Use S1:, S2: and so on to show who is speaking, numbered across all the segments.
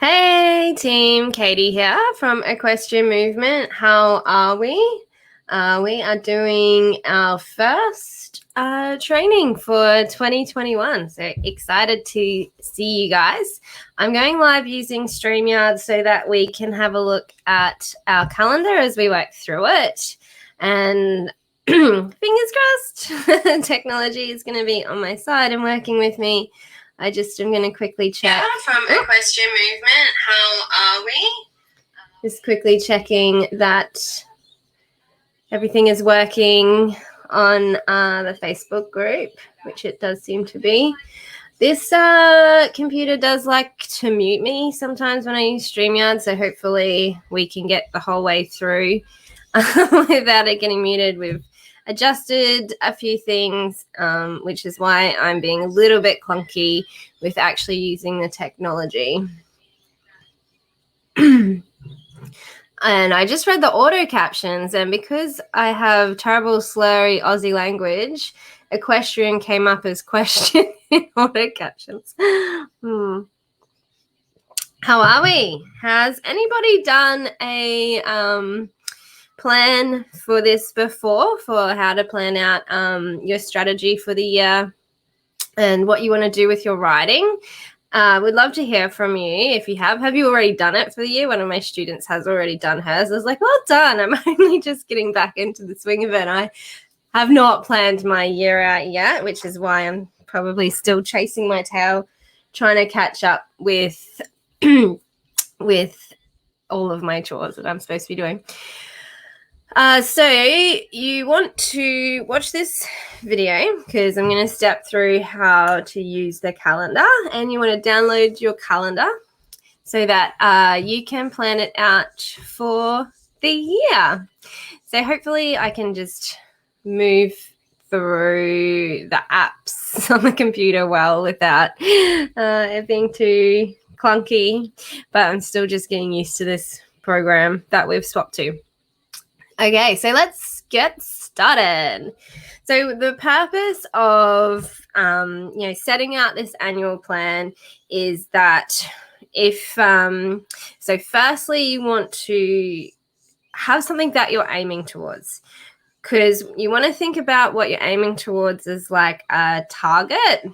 S1: Hey team, Katie here from Equestrian Movement. How are we? We are doing our first training for 2021. So excited to see you guys. I'm going live using StreamYard so that we can have a look at our calendar as we work through it. And fingers crossed, technology is going to be on my side and working with me. I just am going to quickly check. From Equestrian Movement, how are we? Just quickly checking that everything is working on the Facebook group, which it does seem to be. This computer does like to mute me sometimes when I use StreamYard, so hopefully we can get the whole way through without it getting muted. We've adjusted a few things, which is why I'm being a little bit clunky with actually using the technology. And I just read the auto captions, and because I have terrible slurry Aussie language, equestrian came up as question in auto captions. How are we? Has anybody done a plan for this before, for how to plan out your strategy for the year and what you want to do with your riding? We'd love to hear from you if you have. Have you already done it for the year? One of my students has already done hers. I was like, well done. I'm only just getting back into the swing of it. I have not planned my year out yet, which is why I'm probably still chasing my tail, trying to catch up with with all of my chores that I'm supposed to be doing. So you want to watch this video because I'm going to step through how to use the calendar, and you want to download your calendar so that you can plan it out for the year. So hopefully I can just move through the apps on the computer well without it being too clunky, but I'm still just getting used to this program that we've swapped to. Okay, so let's get started. So the purpose of setting out this annual plan is that so firstly you want to have something that you're aiming towards, because you want to think about what you're aiming towards as like a target,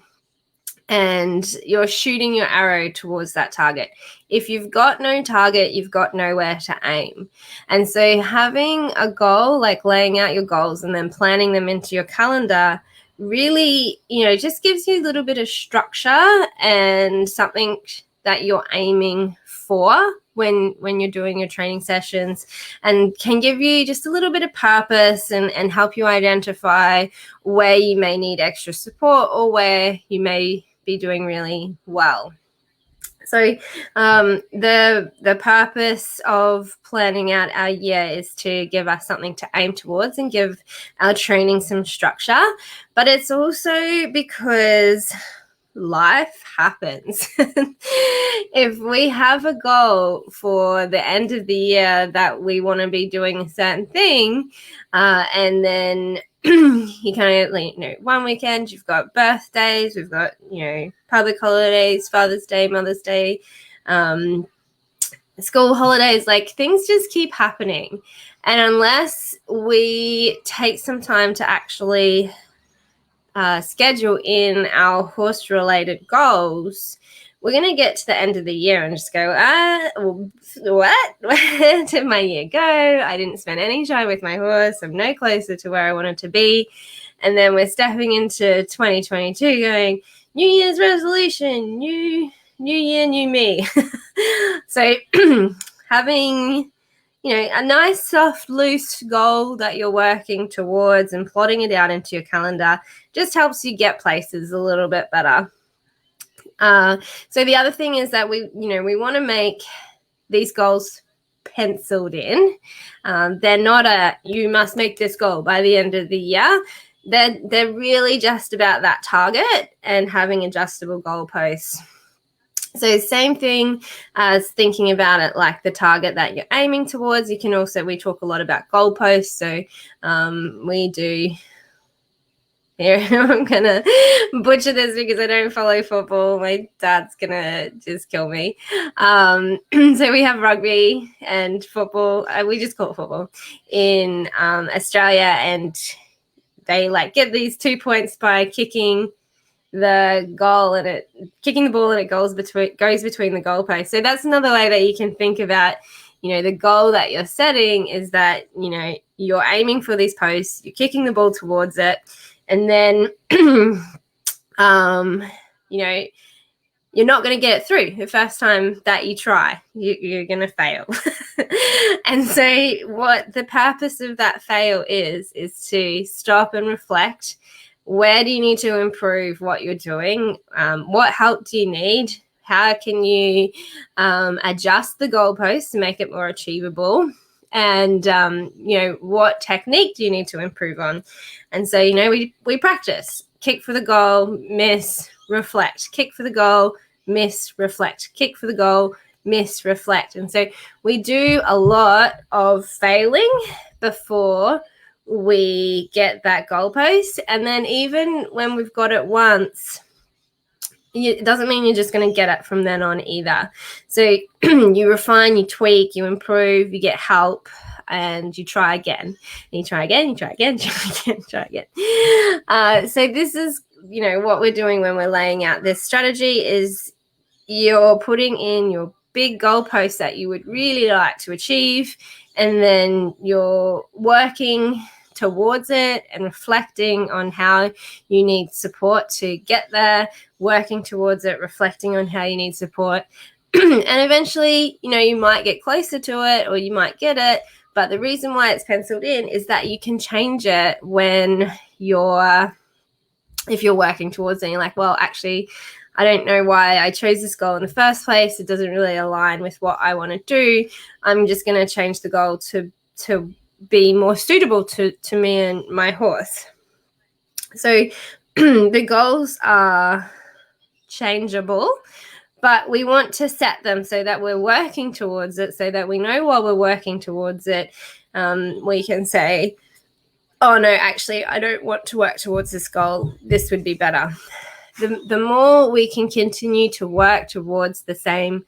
S1: and you're shooting your arrow towards that target. If you've got no target, you've got nowhere to aim. And so having a goal, like laying out your goals and then planning them into your calendar, really, just gives you a little bit of structure and something that you're aiming for when you're doing your training sessions, and can give you just a little bit of purpose and help you identify where you may need extra support or where you may be doing really well. So the purpose of planning out our year is to give us something to aim towards and give our training some structure, but it's also because life happens. If we have a goal for the end of the year that we want to be doing a certain thing, and then you kind of, one weekend you've got birthdays, we've got, public holidays, Father's Day, Mother's Day, school holidays, like things just keep happening. And unless we take some time to actually schedule in our horse-related goals, we're going to get to the end of the year and just go, what? Where did my year go? I didn't spend any time with my horse. I'm no closer to where I wanted to be. And then we're stepping into 2022 going, New Year's resolution, new year, new me. So having a nice, soft, loose goal that you're working towards and plotting it out into your calendar just helps you get places a little bit better. So the other thing is that we want to make these goals penciled in. They're not you must make this goal by the end of the year. They're really just about that target and having adjustable goalposts. So same thing as thinking about it like the target that you're aiming towards. We talk a lot about goalposts. So we do here. I'm going to butcher this because I don't follow football. My dad's going to just kill me. So we have rugby and football. We just call it football in Australia, and they like get these 2 points by kicking the ball and it goes between the goalposts. So that's another way that you can think about, the goal that you're setting is that, you're aiming for these posts, you're kicking the ball towards it, and then, you're not going to get it through the first time that you try. You're going to fail. And so what the purpose of that fail is to stop and reflect. Where do you need to improve what you're doing? What help do you need? How can you adjust the goalposts to make it more achievable? And, what technique do you need to improve on? And so, we practice. Kick for the goal, miss, reflect. Kick for the goal, miss, reflect. Kick for the goal, miss, reflect. And so we do a lot of failing before we get that goalpost. And then even when we've got it once, it doesn't mean you're just going to get it from then on either. So you refine, you tweak, you improve, you get help, and you try again. And you try again, you try again, try again. So this is, what we're doing when we're laying out this strategy is you're putting in your big goalposts that you would really like to achieve, and then you're working towards it and reflecting on how you need support to get there, working towards it, reflecting on how you need support. And eventually, you might get closer to it or you might get it. But the reason why it's penciled in is that you can change it when if you're working towards it and you're like, well, actually, I don't know why I chose this goal in the first place. It doesn't really align with what I want to do. I'm just going to change the goal to be more suitable to me and my horse. So the goals are changeable, but we want to set them so that we're working towards it, so that we know while we're working towards it, we can say, oh no, actually, I don't want to work towards this goal. This would be better. The more we can continue to work towards the same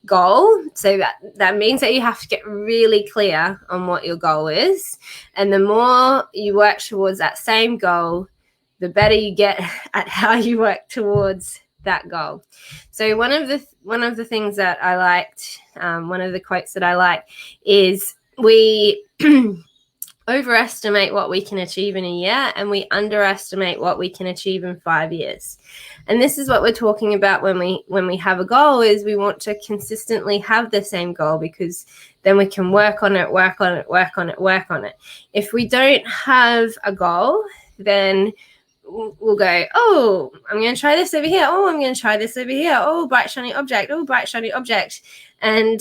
S1: goal, so that means that you have to get really clear on what your goal is, and the more you work towards that same goal, the better you get at how you work towards that goal. So one of the things that I liked, one of the quotes that I like is, we overestimate what we can achieve in a year and we underestimate what we can achieve in 5 years. And this is what we're talking about when we have a goal, is we want to consistently have the same goal, because then we can work on it. If we don't have a goal, then we'll go, oh, I'm going to try this over here. Oh, I'm going to try this over here. Oh, bright, shiny object. Oh, bright, shiny object. And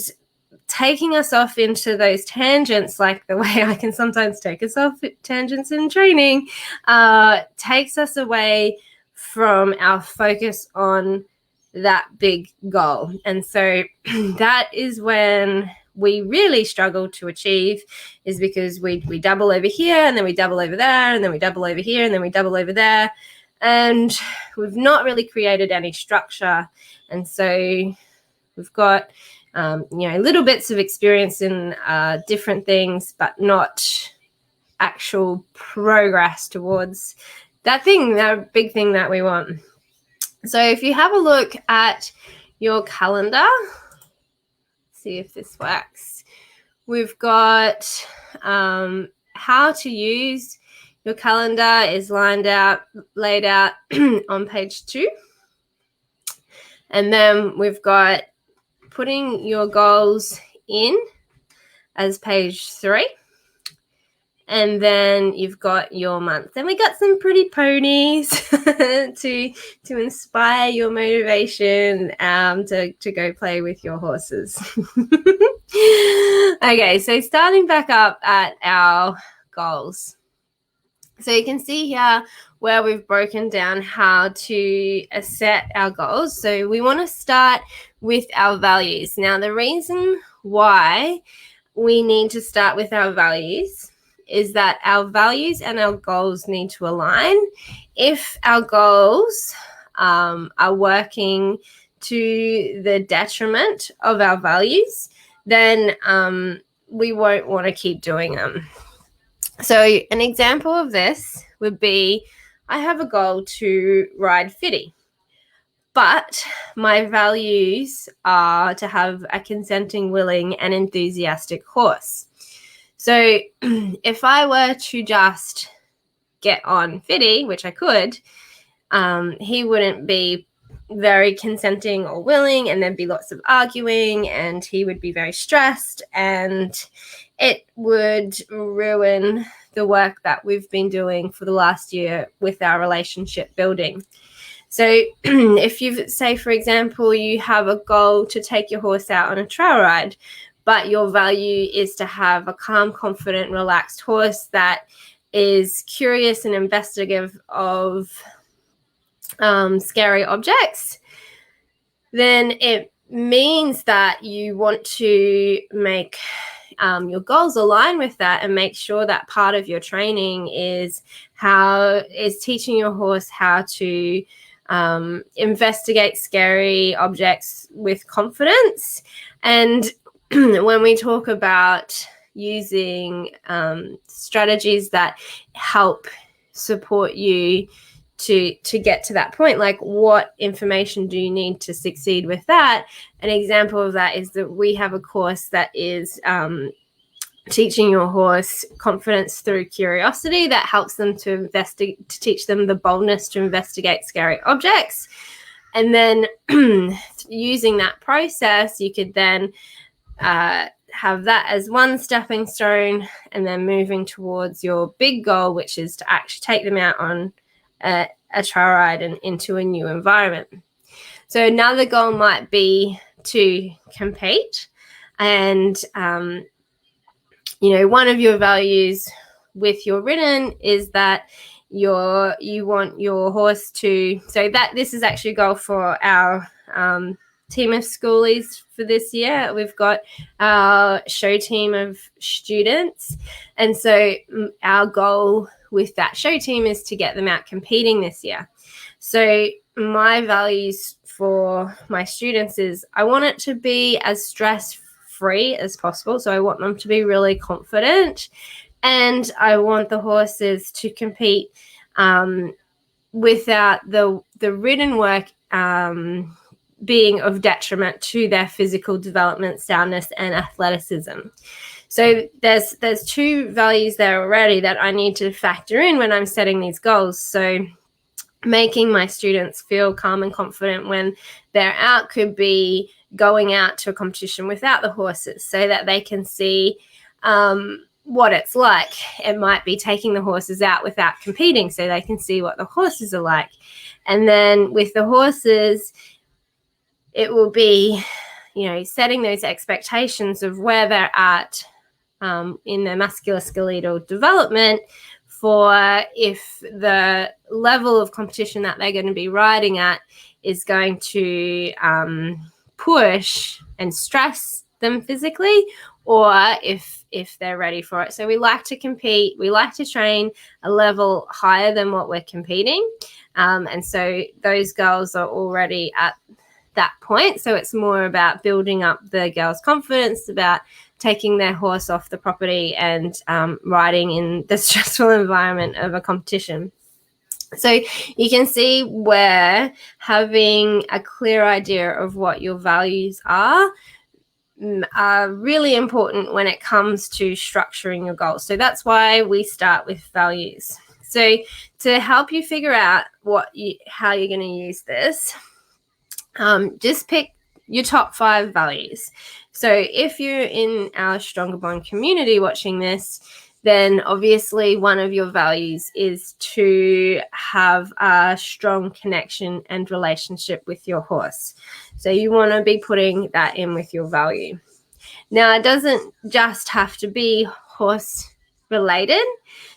S1: taking us off into those tangents, like the way I can sometimes take us off tangents in training, takes us away from our focus on that big goal. And so that is when we really struggle to achieve, is because we double over here and then we double over there and then we double over here and then we double over there, and we've not really created any structure. And so we've got little bits of experience in different things, but not actual progress towards that big thing that we want. So if you have a look at your calendar, see if this works. We've got how to use your calendar is laid out on page 2. And then we've got putting your goals in as page 3. And then you've got your month. And we got some pretty ponies to inspire your motivation to go play with your horses. Okay, so starting back up at our goals. So you can see here where we've broken down how to set our goals. So we want to start with our values. Now, the reason why we need to start with our values is that our values and our goals need to align. If our goals are working to the detriment of our values, then we won't want to keep doing them. So an example of this would be, I have a goal to ride fitty, but my values are to have a consenting, willing, and enthusiastic horse. So if I were to just get on fitty, which I could, he wouldn't be very consenting or willing, and there'd be lots of arguing, and he would be very stressed, and it would ruin the work that we've been doing for the last year with our relationship building. So if you say, for example, you have a goal to take your horse out on a trail ride, but your value is to have a calm, confident, relaxed horse that is curious and investigative of scary objects, then it means that you want to make your goals align with that, and make sure that part of your training is teaching your horse how to investigate scary objects with confidence. And when we talk about using strategies that help support you to get to that point, like what information do you need to succeed with that? An example of that is that we have a course that is teaching your horse confidence through curiosity, that helps them to teach them the boldness to investigate scary objects. And then using that process, you could then have that as one stepping stone, and then moving towards your big goal, which is to actually take them out on a trail ride and into a new environment. So another goal might be to compete, and one of your values with your ridden is that you want your horse to, so that this is actually a goal for our team of schoolies for this year. We've got our show team of students, and so our goal with that show team is to get them out competing this year. So my values for my students is, I want it to be as stress-free as possible. So I want them to be really confident, and I want the horses to compete without the ridden work being of detriment to their physical development, soundness, and athleticism. So there's two values there already that I need to factor in when I'm setting these goals. So making my students feel calm and confident when they're out could be going out to a competition without the horses, so that they can see what it's like. It might be taking the horses out without competing, so they can see what the horses are like. And then with the horses, it will be, setting those expectations of where they're at in their musculoskeletal development, for if the level of competition that they're going to be riding at is going to push and stress them physically, or if they're ready for it. So we like to compete, we like to train a level higher than what we're competing. And so those girls are already at that point. So it's more about building up the girls' confidence, about taking their horse off the property and riding in the stressful environment of a competition. So you can see where having a clear idea of what your values are really important when it comes to structuring your goals. So that's why we start with values. So to help you figure out how you're going to use this, just pick your top 5 values. So if you're in our Stronger Bond community watching this, then obviously one of your values is to have a strong connection and relationship with your horse. So you want to be putting that in with your value. Now, it doesn't just have to be horse related.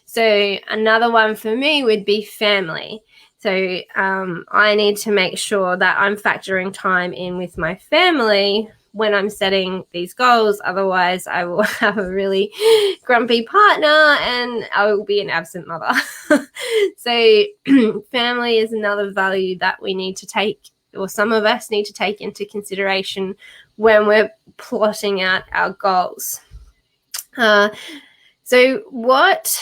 S1: So another one for me would be family. So I need to make sure that I'm factoring time in with my family when I'm setting these goals. Otherwise, I will have a really grumpy partner and I will be an absent mother. So family is another value that we need to take, or some of us need to take into consideration when we're plotting out our goals. So what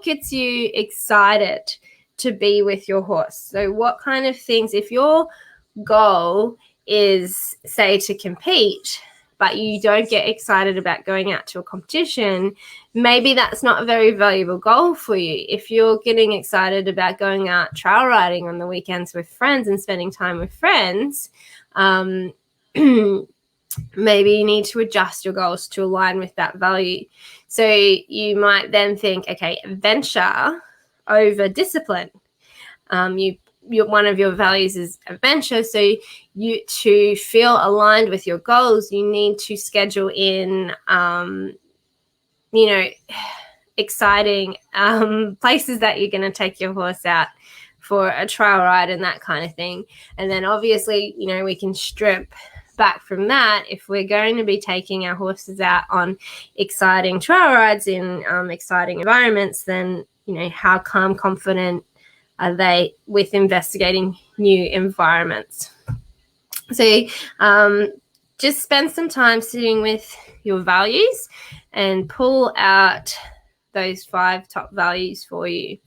S1: gets you excited to be with your horse? So what kind of things, if your goal is, say, to compete, but you don't get excited about going out to a competition, maybe that's not a very valuable goal for you. If you're getting excited about going out trail riding on the weekends with friends and spending time with friends, maybe you need to adjust your goals to align with that value. So you might then think, okay, adventure over discipline. One of your values is adventure. So you, to feel aligned with your goals, you need to schedule in, exciting places that you're going to take your horse out for a trail ride and that kind of thing. And then obviously, we can strip back from that. If we're going to be taking our horses out on exciting trail rides in exciting environments, then how calm, confident are they with investigating new environments? So just spend some time sitting with your values and pull out those 5 top values for you.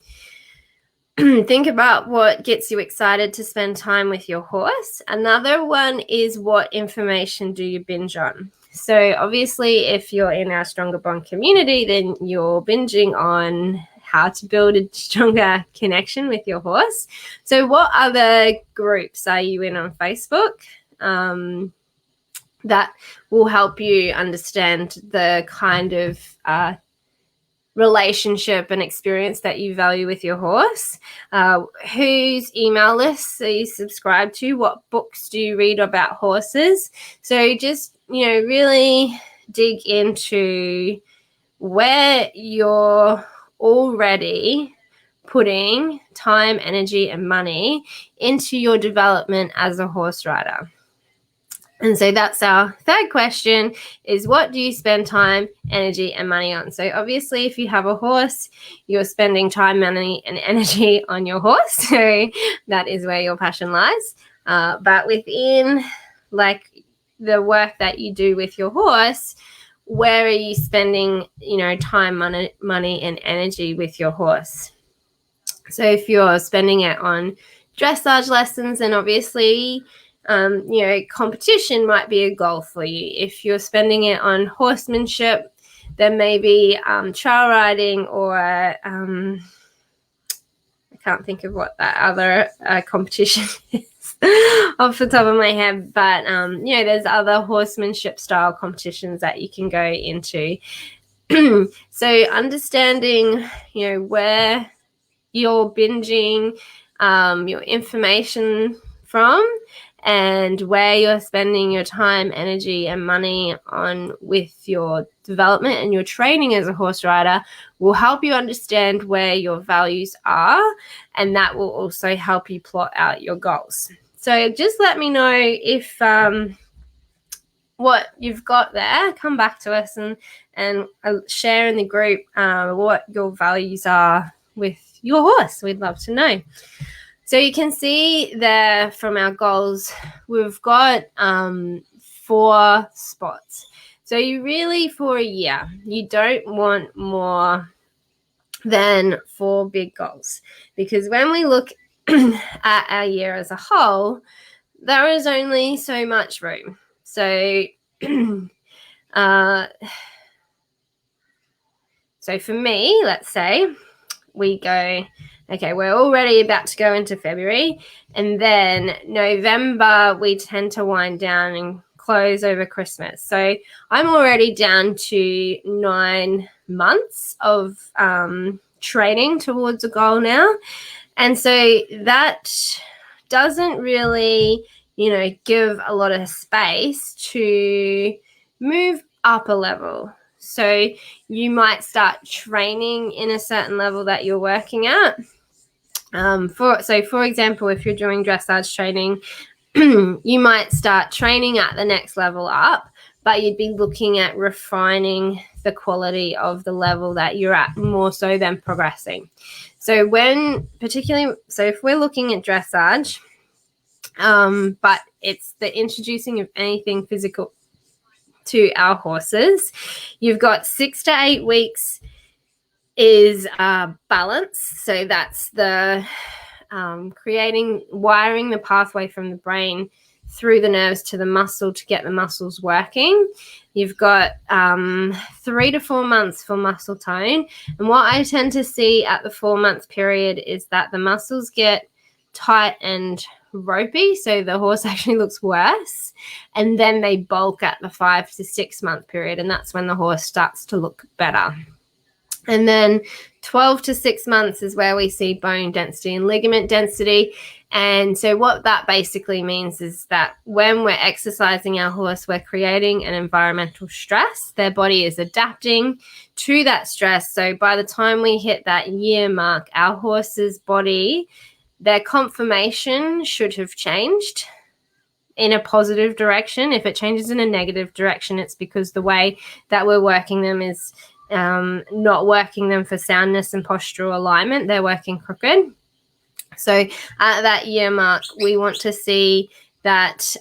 S1: Think about what gets you excited to spend time with your horse. Another one is, what information do you binge on? So obviously, if you're in our Stronger Bond community, then you're binging on how to build a stronger connection with your horse. So what other groups are you in on Facebook that will help you understand the kind of relationship and experience that you value with your horse? Whose email lists are you subscribed to? What books do you read about horses? So just, really dig into where you're already putting time, energy, and money into your development as a horse rider. And so that's our third question, is what do you spend time, energy, and money on? So obviously, if you have a horse, you're spending time, money, and energy on your horse. So that is where your passion lies. But within the work that you do with your horse, where are you spending, time, money, and energy with your horse? So if you're spending it on dressage lessons, then obviously competition might be a goal for you. If you're spending it on horsemanship, then maybe trail riding, or I can't think of what that other competition is off the top of my head, but there's other horsemanship style competitions that you can go into. So understanding where you're binging your information from, and where you're spending your time, energy, and money on with your development and your training as a horse rider will help you understand where your values are, and that will also help you plot out your goals. So just let me know if what you've got there. Come back to us and share in the group what your values are with your horse. We'd love to know. So you can see there from our goals, we've got 4 spots. So you really, for a year, you don't want more than 4 big goals, because when we look at our year as a whole, there is only so much room. So so for me, let's say we go, okay, we're already about to go into February, and then November we tend to wind down and close over Christmas. So I'm already down to 9 months of training towards a goal now. And so that doesn't really, give a lot of space to move up a level. So you might start training in a certain level that you're working at. For example, if you're doing dressage training, you might start training at the next level up, but you'd be looking at refining the quality of the level that you're at more so than progressing. So if we're looking at dressage, but it's the introducing of anything physical to our horses, you've got 6 to 8 weeks is balance. So that's the wiring the pathway from the brain through the nerves to the muscle to get the muscles working. You've got 3 to 4 months for muscle tone. And what I tend to see at the 4-month period is that the muscles get tight and ropey, so the horse actually looks worse, and then they bulk at the 5 to 6 month period, and that's when the horse starts to look better. And then 12 to 6 months is where we see bone density and ligament density. And so what that basically means is that when we're exercising our horse, we're creating an environmental stress. Their body is adapting to that stress. So by the time we hit that year mark, our horse's body, their conformation should have changed in a positive direction. If it changes in a negative direction, it's because the way that we're working them is not working them for soundness and postural alignment. They're working crooked. So at that year mark, we want to see that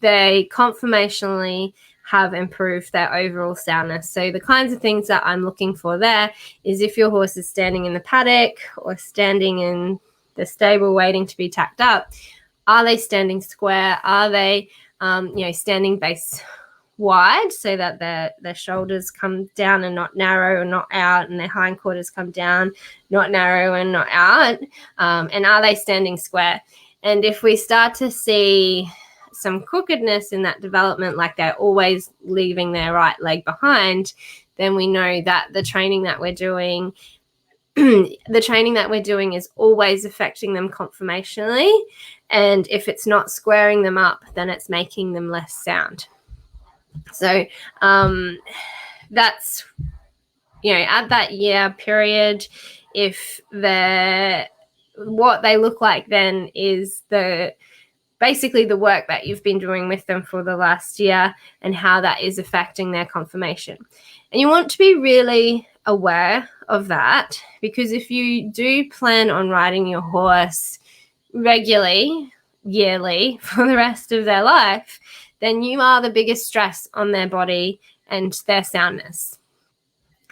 S1: they conformationally have improved their overall soundness. So the kinds of things that I'm looking for there is if your horse is standing in the paddock or standing in the stable waiting to be tacked up, are they standing square? Are they standing base wide so that their shoulders come down and not narrow and not out, and their hindquarters come down, not narrow and not out? And are they standing square? And if we start to see some crookedness in that development, like they're always leaving their right leg behind, then we know that the training that we're doing is always affecting them conformationally. And if it's not squaring them up, then it's making them less sound. So that's, at that year period, if what they look like then is basically the work that you've been doing with them for the last year and how that is affecting their conformation. And you want to be really aware of that, because if you do plan on riding your horse regularly, yearly, for the rest of their life, then you are the biggest stress on their body and their soundness.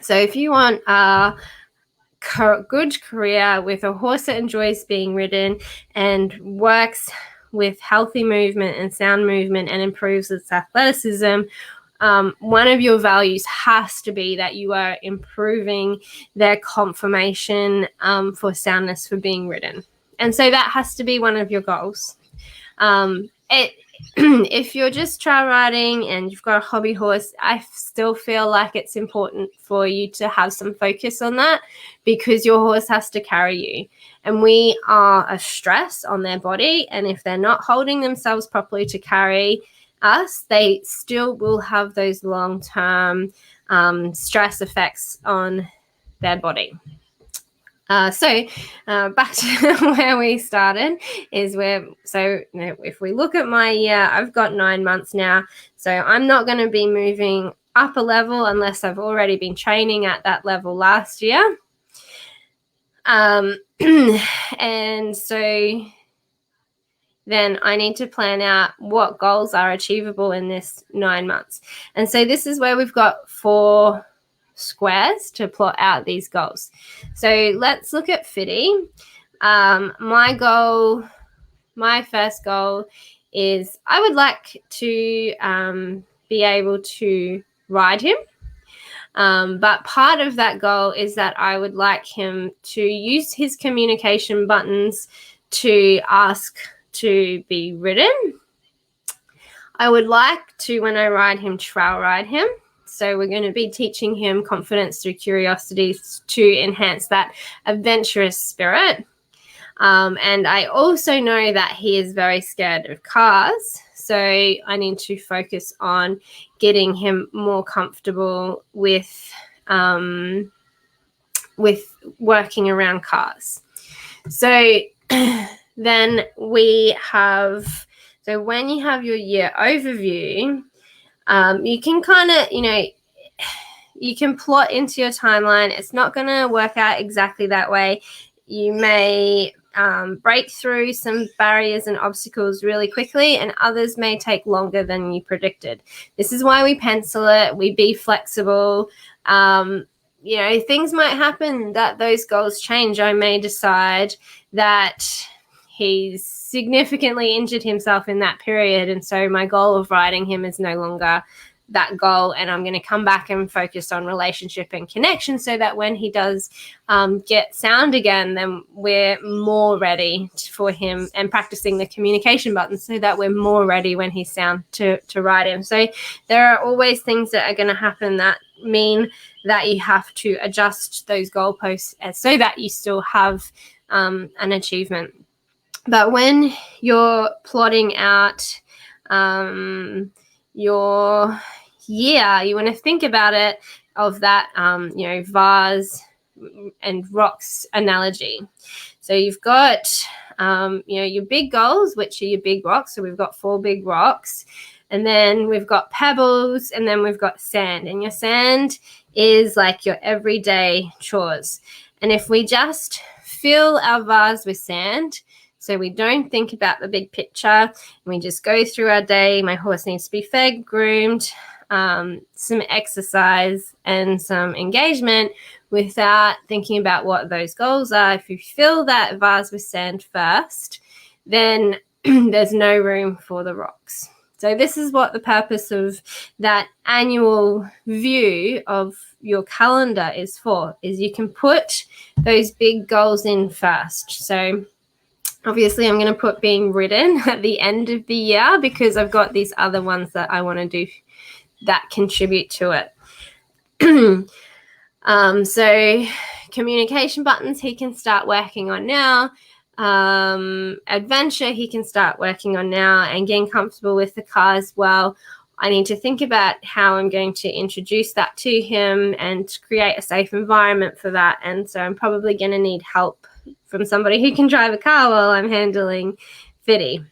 S1: So if you want a good career with a horse that enjoys being ridden and works with healthy movement and sound movement and improves its athleticism, one of your values has to be that you are improving their conformation for soundness for being ridden. And so that has to be one of your goals. If you're just trail riding and you've got a hobby horse, I still feel like it's important for you to have some focus on that, because your horse has to carry you. And we are a stress on their body. And if they're not holding themselves properly to carry us, they still will have those long-term stress effects on their body. So back to where we started is if we look at my year, I've got 9 months now. So I'm not going to be moving up a level unless I've already been training at that level last year. And so then I need to plan out what goals are achievable in this 9 months. And so this is where we've got 4 squares to plot out these goals. So let's look at Fitty. My first goal is I would like to be able to ride him. But part of that goal is that I would like him to use his communication buttons to ask to be ridden. I would like to, when I ride him, trail ride him. So we're going to be teaching him confidence through curiosity to enhance that adventurous spirit. And I also know that he is very scared of cars. So I need to focus on getting him more comfortable with working around cars. So Then we have, so when you have your year overview, you can kind of, you can plot into your timeline. It's not going to work out exactly that way. You may break through some barriers and obstacles really quickly, and others may take longer than you predicted. This is why we pencil it. We be flexible. Things might happen that those goals change. I may decide that he's significantly injured himself in that period, and so my goal of riding him is no longer that goal, and I'm going to come back and focus on relationship and connection, so that when he does get sound again, then we're more ready for him, and practicing the communication buttons so that we're more ready when he's sound to ride him. So there are always things that are going to happen that mean that you have to adjust those goalposts so that you still have an achievement. But when you're plotting out your year, you want to think about it of that, vase and rocks analogy. So you've got, your big goals, which are your big rocks. So we've got 4 big rocks, and then we've got pebbles, and then we've got sand. And your sand is like your everyday chores. And if we just fill our vase with sand, so we don't think about the big picture, and we just go through our day. My horse needs to be fed, groomed, some exercise, and some engagement, without thinking about what those goals are. If you fill that vase with sand first, then there's no room for the rocks. So this is what the purpose of that annual view of your calendar is for, is you can put those big goals in first. So obviously, I'm going to put being ridden at the end of the year, because I've got these other ones that I want to do that contribute to it. So communication buttons, he can start working on now. Adventure, he can start working on now, and getting comfortable with the car as well. I need to think about how I'm going to introduce that to him and create a safe environment for that. And so I'm probably going to need help from somebody who can drive a car while I'm handling Fiddy.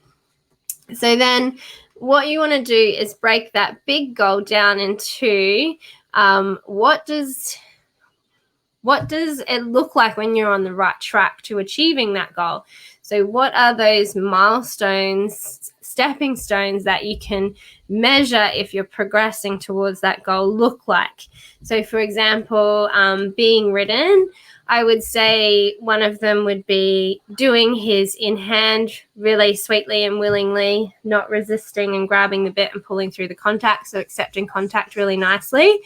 S1: So then what you want to do is break that big goal down into what does it look like when you're on the right track to achieving that goal? So what are those milestones, stepping stones that you can measure if you're progressing towards that goal look like? So for example, being ridden, I would say one of them would be doing his in hand really sweetly and willingly, not resisting and grabbing the bit and pulling through the contact, so accepting contact really nicely.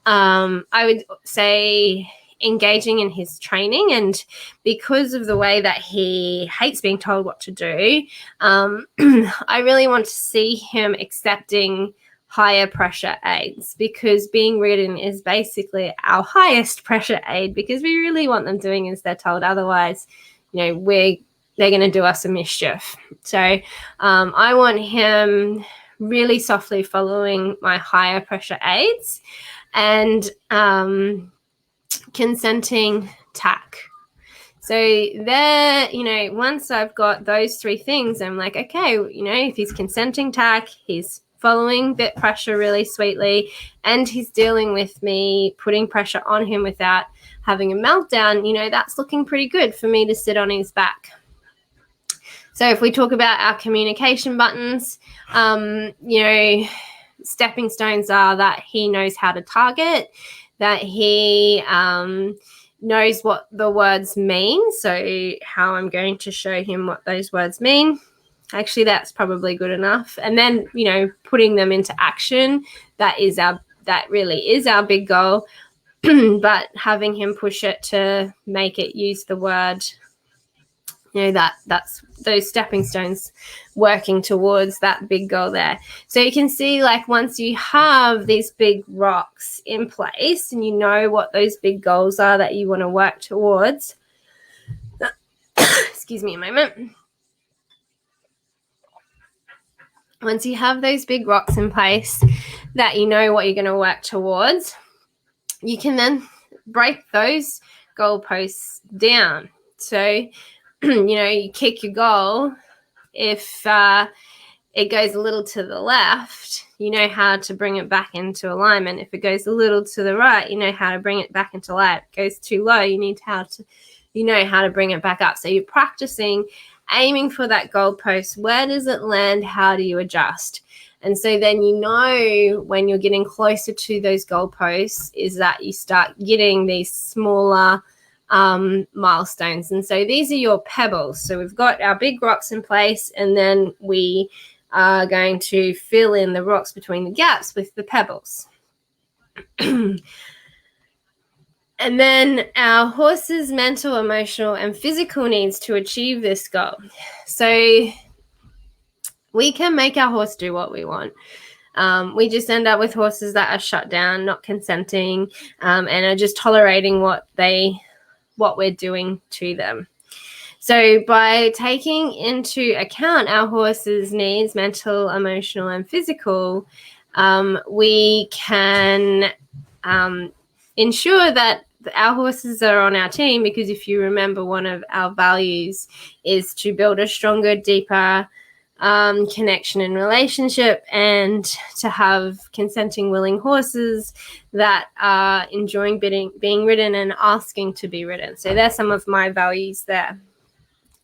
S1: I would say engaging in his training, and because of the way that he hates being told what to do, I really want to see him accepting higher pressure aids, because being ridden is basically our highest pressure aid, because we really want them doing as they're told. Otherwise, they're going to do us a mischief. So I want him really softly following my higher pressure aids, and consenting tack. So there, once I've got those 3 things, I'm like, okay, if he's consenting tack, he's following bit pressure really sweetly, and he's dealing with me putting pressure on him without having a meltdown, that's looking pretty good for me to sit on his back. So if we talk about our communication buttons, stepping stones are that he knows how to target, that he knows what the words mean, so how I'm going to show him what those words mean. Actually, that's probably good enough. And then, putting them into action, that really is our big goal. But having him push it to make it use the word, that's those stepping stones working towards that big goal there. So you can see, like, once you have these big rocks in place and you know what those big goals are that you want to work towards, excuse me a moment. Once you have those big rocks in place that you know what you're going to work towards, you can then break those goalposts down. So you kick your goal. If it goes a little to the left, you know how to bring it back into alignment. If it goes a little to the right, you know how to bring it back into alignment. If it goes too low, you know how to bring it back up. So you're practicing aiming for that goalpost. Where does it land? How do you adjust? And so then when you're getting closer to those goalposts is that you start getting these smaller milestones. And so these are your pebbles. So we've got our big rocks in place, and then we are going to fill in the rocks between the gaps with the pebbles. And then our horse's mental, emotional, and physical needs to achieve this goal. So we can make our horse do what we want. We just end up with horses that are shut down, not consenting, and are just tolerating what we're doing to them. So by taking into account our horse's needs, mental, emotional, and physical, we can ensure that our horses are on our team, because if you remember, one of our values is to build a stronger, deeper connection and relationship, and to have consenting, willing horses that are enjoying being ridden and asking to be ridden. So there's some of my values there.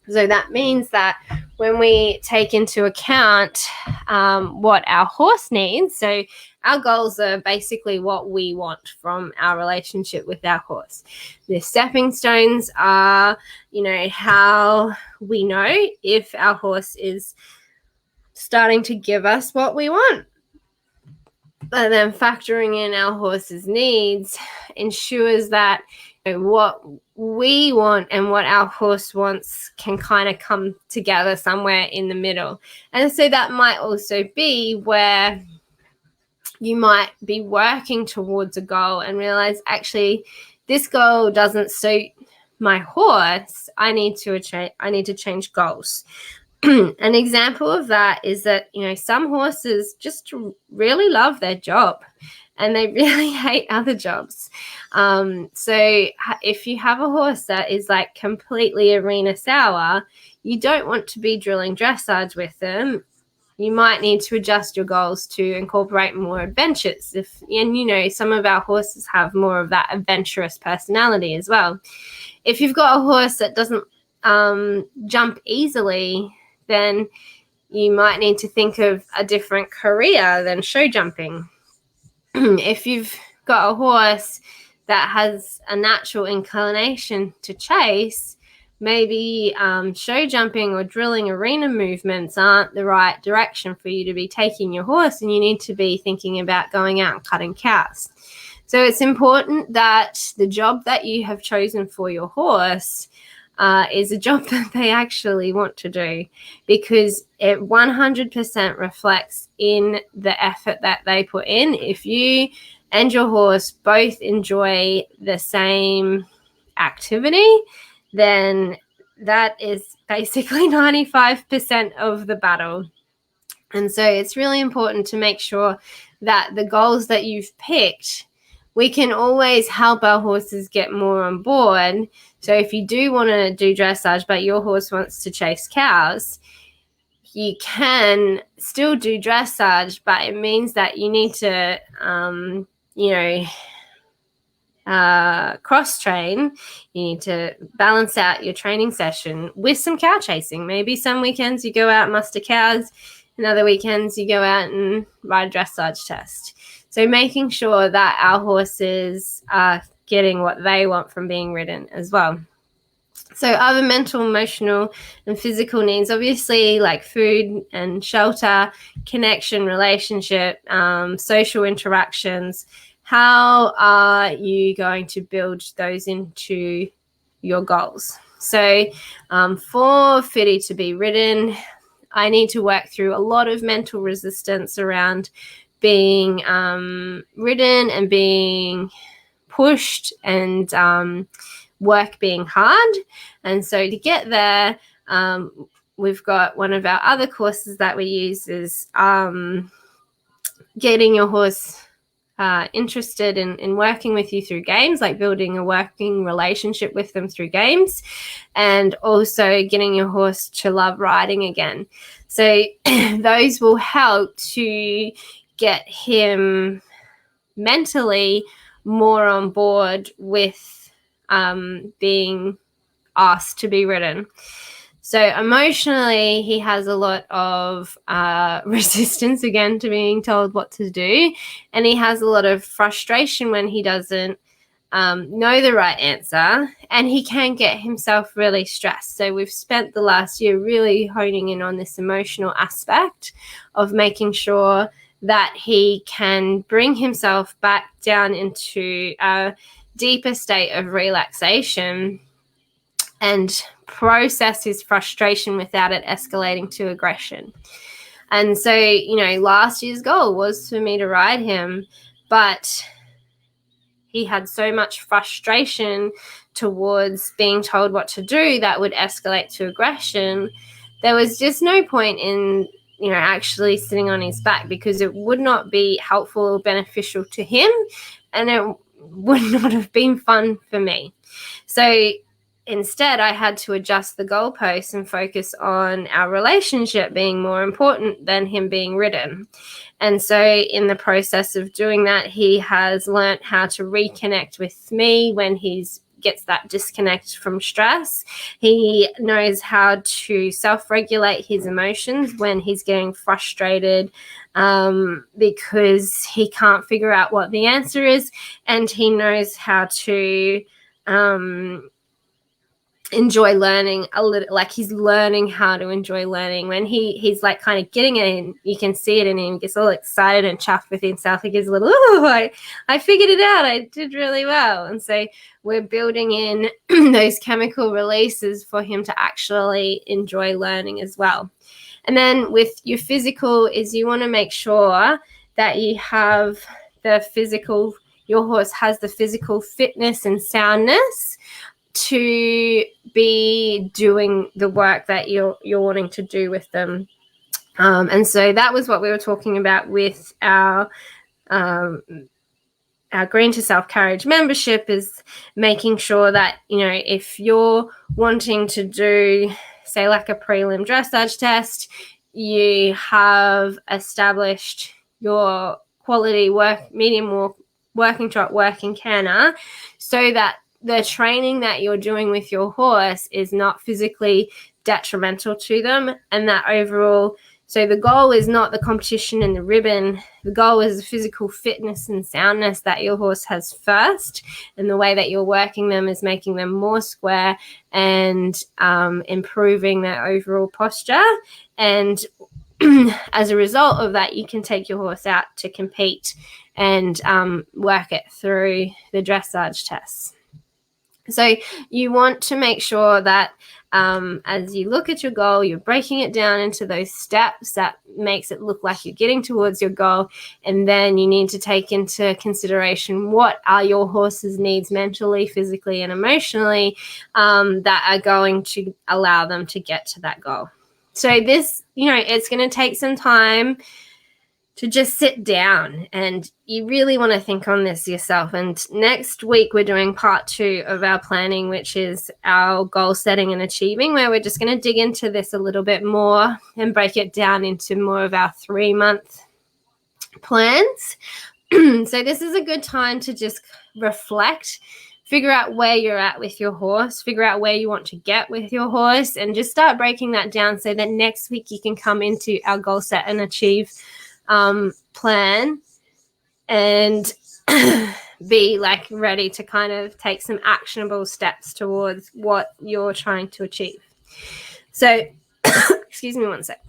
S1: So that means that when we take into account what our horse needs, so our goals are basically what we want from our relationship with our horse. The stepping stones are, how we know if our horse is starting to give us what we want. But then factoring in our horse's needs ensures that what we want and what our horse wants can kind of come together somewhere in the middle. And so that might also be where you might be working towards a goal and realize, actually, this goal doesn't suit my horse. I need to change goals. An example of that is that, some horses just really love their job and they really hate other jobs. So if you have a horse that is like completely arena sour, you don't want to be drilling dressage with them. You might need to adjust your goals to incorporate more adventures. Some of our horses have more of that adventurous personality as well. If you've got a horse that doesn't jump easily, then you might need to think of a different career than show jumping. If you've got a horse that has a natural inclination to chase, maybe show jumping or drilling arena movements aren't the right direction for you to be taking your horse, and you need to be thinking about going out and cutting cows. So it's important that the job that you have chosen for your horse is a job that they actually want to do, because it 100% reflects in the effort that they put in. If you and your horse both enjoy the same activity, then that is basically 95% of the battle. And so it's really important to make sure that the goals that you've picked, we can always help our horses get more on board. So if you do want to do dressage, but your horse wants to chase cows, you can still do dressage, but it means that you need to, cross-train. You need to balance out your training session with some cow chasing. Maybe some weekends you go out and muster cows, and other weekends you go out and ride a dressage test. So making sure that our horses are getting what they want from being ridden as well. So other mental, emotional, and physical needs, obviously, like food and shelter, connection, relationship, social interactions. How are you going to build those into your goals? So for Fitty to be ridden, I need to work through a lot of mental resistance around being ridden and being pushed and work being hard. And so to get there, we've got one of our other courses that we use is getting your horse interested in working with you through games, like building a working relationship with them through games, and also getting your horse to love riding again. So those will help to get him mentally more on board with being asked to be ridden. So emotionally, he has a lot of resistance again to being told what to do, and he has a lot of frustration when he doesn't know the right answer, and he can get himself really stressed. So we've spent the last year really honing in on this emotional aspect of making sure that he can bring himself back down into a deeper state of relaxation and process his frustration without it escalating to aggression. And so, last year's goal was for me to ride him, but he had so much frustration towards being told what to do that would escalate to aggression. There was just no point in, actually sitting on his back, because it would not be helpful or beneficial to him, and it would not have been fun for me. So instead, I had to adjust the goalposts and focus on our relationship being more important than him being ridden. And so in the process of doing that, he has learnt how to reconnect with me when he gets that disconnect from stress. He knows how to self-regulate his emotions when he's getting frustrated because he can't figure out what the answer is, and he knows how to enjoy learning a little. Like, he's learning how to enjoy learning when he's like kind of getting it, and you can see it in him. He gets all excited and chuffed with himself. He gets a little, I figured it out, I did really well. And so we're building in those chemical releases for him to actually enjoy learning as well. And then with your physical is you want to make sure that you have your horse has the physical fitness and soundness to be doing the work that you're wanting to do with them. And so that was what we were talking about with our Green to Self Carriage membership, is making sure that, if you're wanting to do, say, like a prelim dressage test, you have established your quality medium working trot, working canter, so that the training that you're doing with your horse is not physically detrimental to them, and that overall, so the goal is not the competition and the ribbon. The goal is the physical fitness and soundness that your horse has first, and the way that you're working them is making them more square and improving their overall posture. And as a result of that, you can take your horse out to compete and work it through the dressage tests. So you want to make sure that as you look at your goal, you're breaking it down into those steps that makes it look like you're getting towards your goal. And then you need to take into consideration what are your horse's needs mentally, physically, and emotionally that are going to allow them to get to that goal. So this, it's going to take some time to just sit down, and you really want to think on this yourself. And next week we're doing part 2 of our planning, which is our goal setting and achieving, where we're just going to dig into this a little bit more and break it down into more of our 3-month plans. So this is a good time to just reflect, figure out where you're at with your horse, figure out where you want to get with your horse, and just start breaking that down so that next week you can come into our goal set and achieve plan and be like ready to kind of take some actionable steps towards what you're trying to achieve. So excuse me one sec.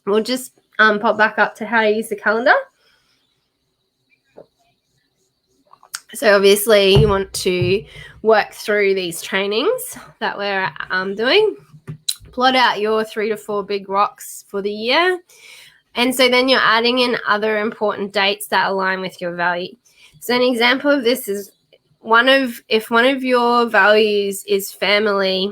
S1: We'll just pop back up to how to use the calendar. So obviously you want to work through these trainings that we're doing, plot out your 3 to 4 big rocks for the year. And so then you're adding in other important dates that align with your value. So an example of this is if one of your values is family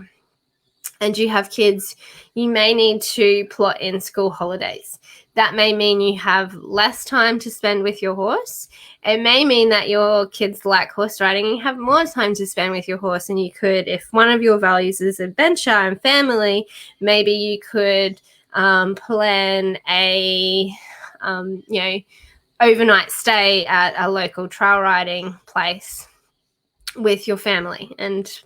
S1: and you have kids, you may need to plot in school holidays. That may mean you have less time to spend with your horse. It may mean that your kids like horse riding and you have more time to spend with your horse. And you could, if one of your values is adventure and family, maybe you could plan a, overnight stay at a local trail riding place with your family and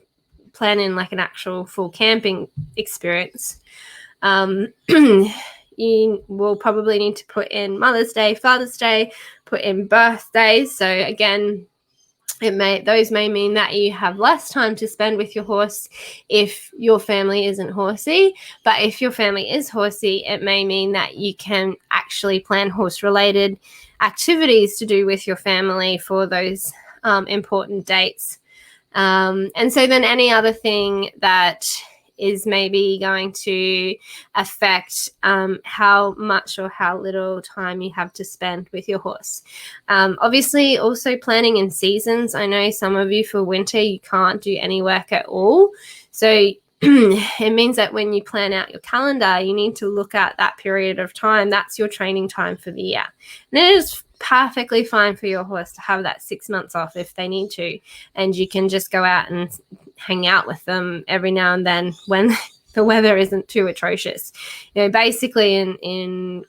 S1: plan in like an actual full camping experience. You will probably need to put in Mother's Day, Father's Day, put in birthdays. So again, those may mean that you have less time to spend with your horse if your family isn't horsey. But if your family is horsey, it may mean that you can actually plan horse-related activities to do with your family for those important dates. And so then any other thing that is maybe going to affect how much or how little time you have to spend with your horse. Obviously, also planning in seasons. I know some of you for winter, you can't do any work at all. So it means that when you plan out your calendar, you need to look at that period of time. That's your training time for the year. And it is perfectly fine for your horse to have that 6 months off if they need to. And you can just go out and hang out with them every now and then when the weather isn't too atrocious. Basically in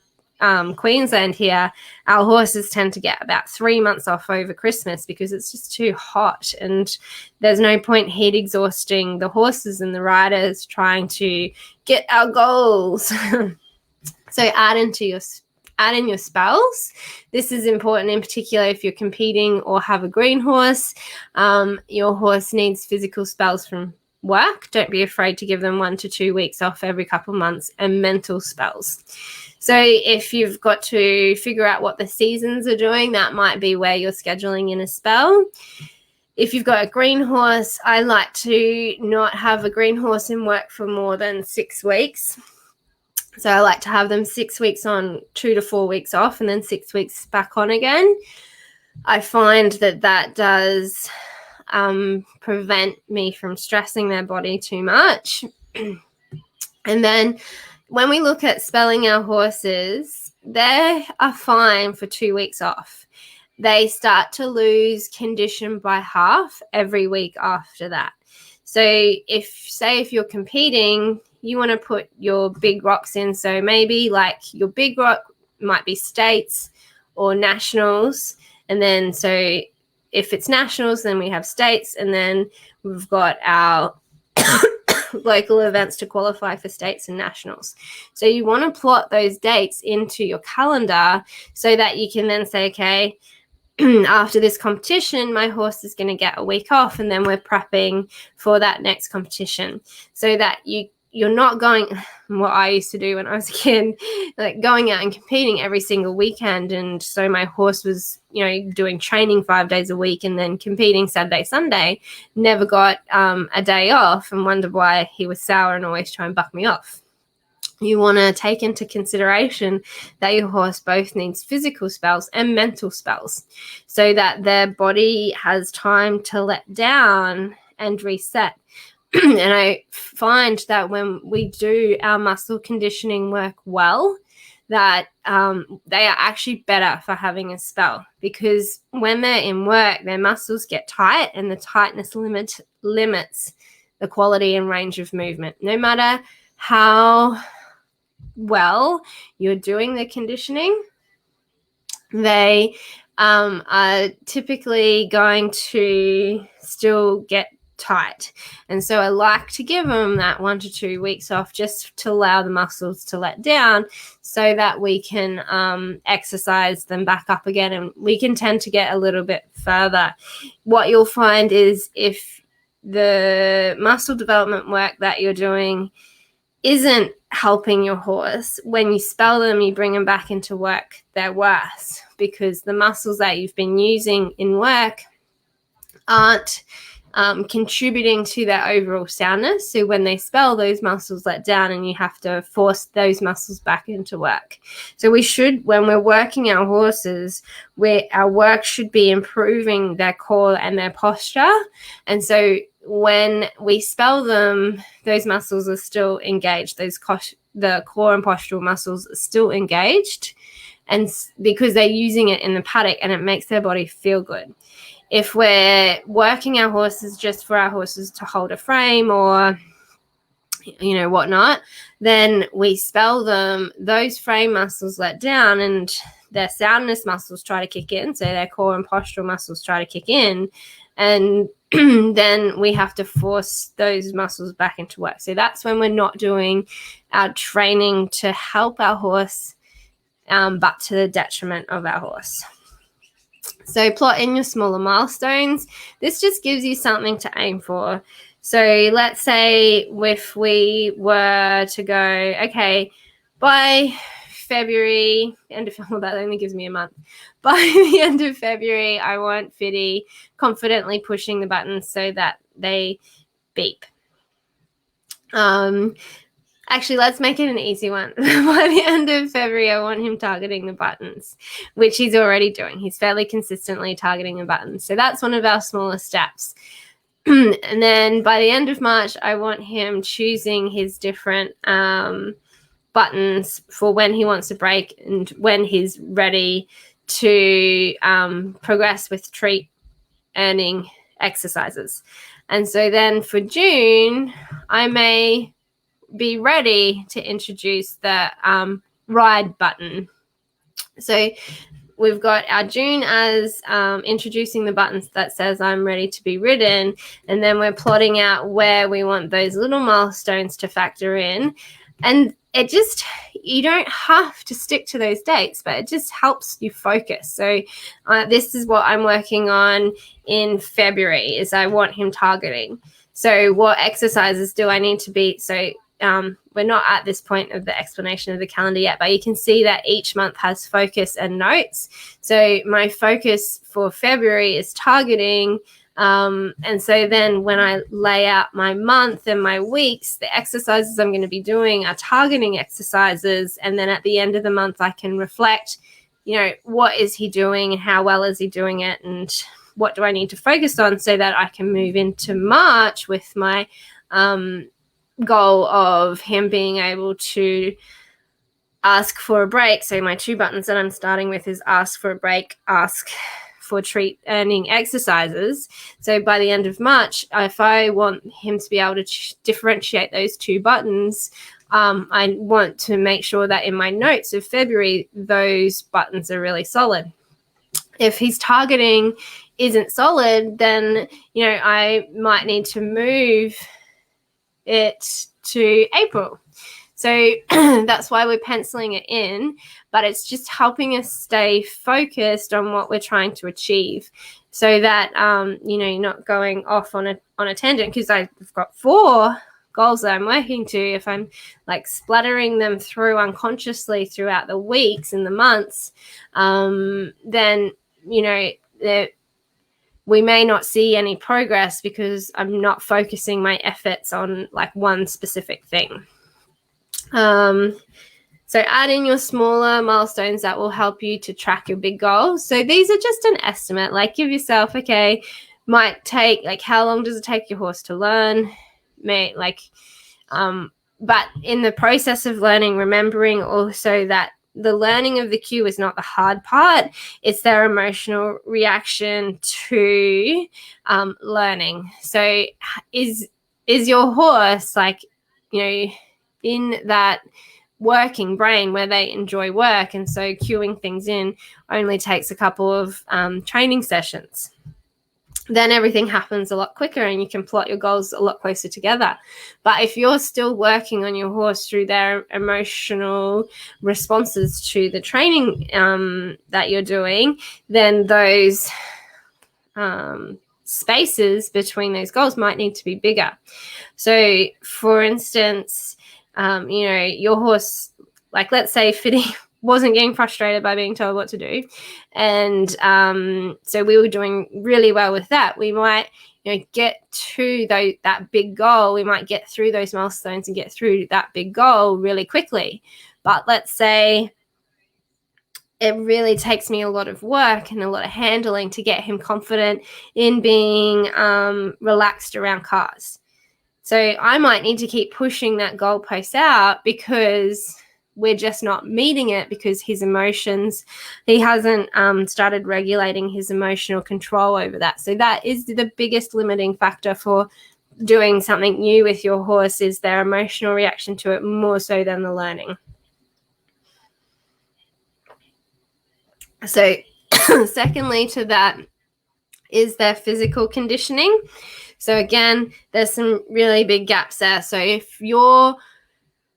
S1: Queensland here, our horses tend to get about 3 months off over Christmas because it's just too hot, and there's no point heat exhausting the horses and the riders trying to get our goals. So add in your spells. This is important in particular if you're competing or have a green horse. Your horse needs physical spells from work. Don't be afraid to give them 1 to 2 weeks off every couple of months, and mental spells. So if you've got to figure out what the seasons are doing, that might be where you're scheduling in a spell. If you've got a green horse, I like to not have a green horse in work for more than 6 weeks. So I like to have them 6 weeks on, 2 to 4 weeks off, and then 6 weeks back on again. I find that does prevent me from stressing their body too much. And then when we look at spelling our horses, they are fine for 2 weeks off. They start to lose condition by half every week after that. So if you're competing, you want to put your big rocks in. So maybe like your big rock might be states or nationals. And then so if it's nationals, then we have states, and then we've got our local events to qualify for states and nationals. So you want to plot those dates into your calendar so that you can then say, okay, after this competition, my horse is going to get a week off, and then we're prepping for that next competition, so that you're not going, what I used to do when I was a kid, like going out and competing every single weekend. And so my horse was, doing training 5 days a week and then competing Saturday, Sunday, never got a day off, and wondered why he was sour and always try and buck me off. You want to take into consideration that your horse both needs physical spells and mental spells so that their body has time to let down and reset. And I find that when we do our muscle conditioning work well, that they are actually better for having a spell, because when they're in work, their muscles get tight, and the tightness limits the quality and range of movement. No matter how well you're doing the conditioning, they are typically going to still get tight. And so I like to give them that 1 to 2 weeks off just to allow the muscles to let down so that we can exercise them back up again, and we can tend to get a little bit further. What you'll find is if the muscle development work that you're doing isn't helping your horse, when you spell them, you bring them back into work, they're worse, because the muscles that you've been using in work aren't contributing to their overall soundness. So when they spell, those muscles let down, and you have to force those muscles back into work. So we should, when we're working our horses, our work should be improving their core and their posture. And so when we spell them, those muscles are still engaged. Those the core and postural muscles are still engaged, and because they're using it in the paddock and it makes their body feel good. If we're working our horses just for our horses to hold a frame or whatnot, then we spell them, those frame muscles let down and their soundness muscles try to kick in. So their core and postural muscles try to kick in, and then we have to force those muscles back into work. So that's when we're not doing our training to help our horse, but to the detriment of our horse. So plot in your smaller milestones. This just gives you something to aim for. So let's say if we were to go, okay, by February, that only gives me a month. By the end of February, I want Fiddy confidently pushing the buttons so that they beep. Actually, let's make it an easy one. By the end of February, I want him targeting the buttons, which he's already doing. He's fairly consistently targeting the buttons. So that's one of our smaller steps. And then by the end of March, I want him choosing his different buttons for when he wants to break and when he's ready to progress with treat earning exercises. And so then for June, I may be ready to introduce the ride button. So we've got our June as introducing the buttons that says I'm ready to be ridden, and then we're plotting out where we want those little milestones to factor in. And it just, you don't have to stick to those dates, but it just helps you focus. So this is what I'm working on in February, is I want him targeting. So what exercises do I need to be? So we're not at this point of the explanation of the calendar yet, but you can see that each month has focus and notes. So my focus for February is targeting. And so then when I lay out my month and my weeks, the exercises I'm going to be doing are targeting exercises. And then at the end of the month, I can reflect, what is he doing and how well is he doing it? And what do I need to focus on so that I can move into March with my goal of him being able to ask for a break. So my 2 buttons that I'm starting with is ask for a break, ask for treat earning exercises. So by the end of March, if I want him to be able to differentiate those 2 buttons, I want to make sure that in my notes of February, those buttons are really solid. If his targeting isn't solid, then, I might need to move it to April. So that's why we're penciling it in, but it's just helping us stay focused on what we're trying to achieve, so that you're not going off on a tangent, because I've got 4 goals that I'm working to. If I'm like splattering them through unconsciously throughout the weeks and the months, then we may not see any progress because I'm not focusing my efforts on like one specific thing. So add in your smaller milestones that will help you to track your big goals. So these are just an estimate. Like, give yourself, okay, might take, like, how long does it take your horse to learn? But in the process of learning, remembering also that the learning of the cue is not the hard part. It's their emotional reaction to learning. So is your horse in that working brain where they enjoy work, and so cueing things in only takes a couple of training sessions? Then everything happens a lot quicker and you can plot your goals a lot closer together. But if you're still working on your horse through their emotional responses to the training that you're doing, then those spaces between those goals might need to be bigger. So for instance, your horse, like, let's say Fiddy wasn't getting frustrated by being told what to do, and so we were doing really well with that. We might get to that big goal. We might get through those milestones and get through that big goal really quickly. But let's say it really takes me a lot of work and a lot of handling to get him confident in being relaxed around cars. So I might need to keep pushing that goalpost out because we're just not meeting it, because his emotions, he hasn't started regulating his emotional control over that. So that is the biggest limiting factor for doing something new with your horse, is their emotional reaction to it, more so than the learning. So secondly to that is their physical conditioning. So again, there's some really big gaps there. So if you're,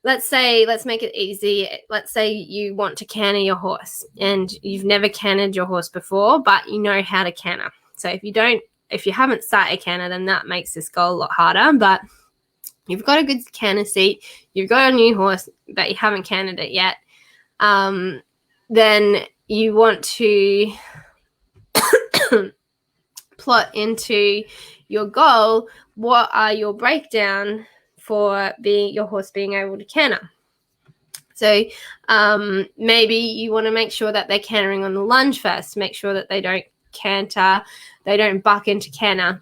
S1: let's make it easy. Let's say you want to canter your horse and you've never cantered your horse before, but you know how to canter. So if you haven't sat a canter, then that makes this goal a lot harder. But you've got a good canter seat, you've got a new horse, but you haven't cantered it yet, then you want to plot into your goal, what are your breakdown for your horse being able to canter. So maybe you want to make sure that they're cantering on the lunge first, make sure that they don't canter, they don't buck into canter.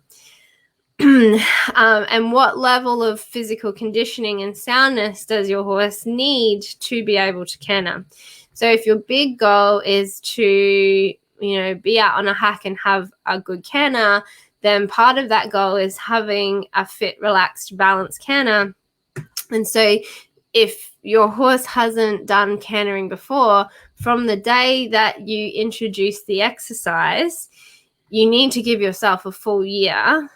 S1: And what level of physical conditioning and soundness does your horse need to be able to canter? So if your big goal is to, be out on a hack and have a good canter, then part of that goal is having a fit, relaxed, balanced canter. And so if your horse hasn't done cantering before, from the day that you introduce the exercise, you need to give yourself a full year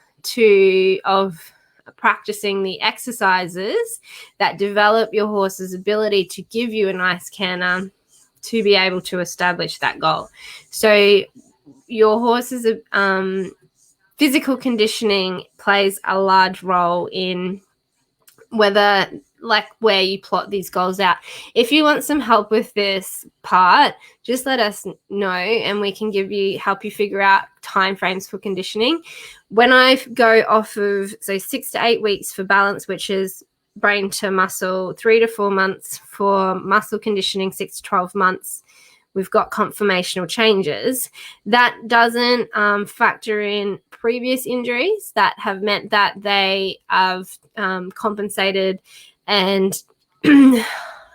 S1: of practicing the exercises that develop your horse's ability to give you a nice canter to be able to establish that goal. So your horse's physical conditioning plays a large role in where you plot these goals out. If you want some help with this part, just let us know and we can help you figure out timeframes for conditioning. When I go off of 6 to 8 weeks for balance, which is brain to muscle, 3 to 4 months for muscle conditioning, 6 to 12 months, we've got conformational changes. That doesn't factor in previous injuries that have meant that they have compensated and